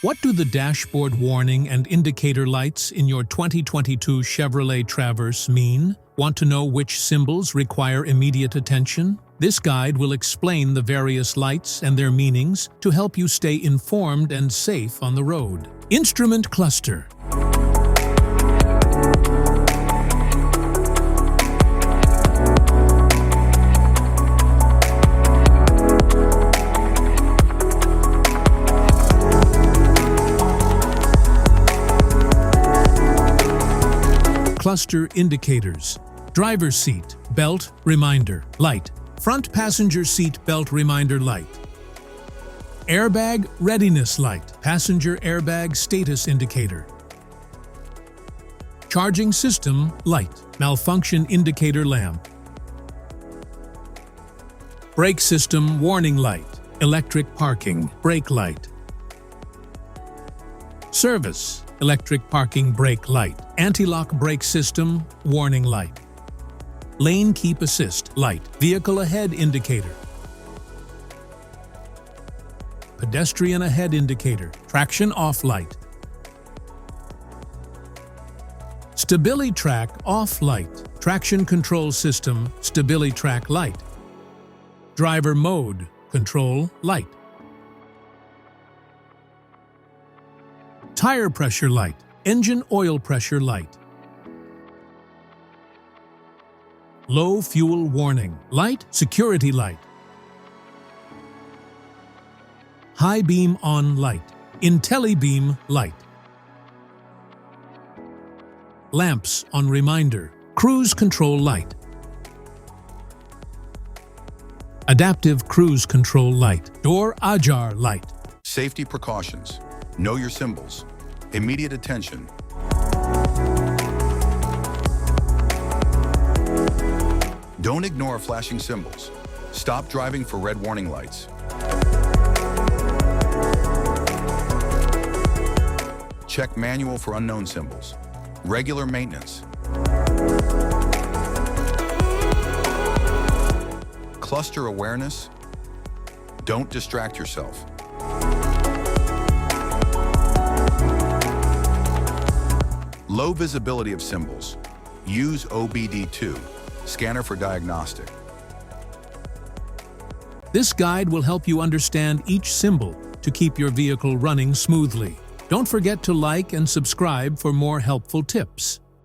What do the dashboard warning and indicator lights in your 2022 Chevrolet Traverse mean? Want to know which symbols require immediate attention? This guide will explain the various lights and their meanings to help you stay informed and safe on the road. Instrument cluster. Cluster indicators. Driver's seat, belt, reminder, light. Front passenger seat belt reminder light. Airbag readiness light, passenger airbag status indicator. Charging system light, malfunction indicator lamp. Brake system warning light, electric parking brake light. Service, electric parking brake light, anti-lock brake system warning light. Lane keep assist light, vehicle ahead indicator. Pedestrian ahead indicator, traction off light. StabiliTrak off light, traction control system StabiliTrak light. Driver mode control light. Tire pressure light, engine oil pressure light. Low fuel warning light, security light. High beam on light, IntelliBeam light. Lamps on reminder, cruise control light. Adaptive cruise control light, door ajar light. Safety precautions. Know your symbols. Immediate attention. Don't ignore flashing symbols. Stop driving for red warning lights. Check manual for unknown symbols. Regular maintenance. Cluster awareness. Don't distract yourself. Low visibility of symbols. Use OBD2, scanner for diagnostic. This guide will help you understand each symbol to keep your vehicle running smoothly. Don't forget to like and subscribe for more helpful tips.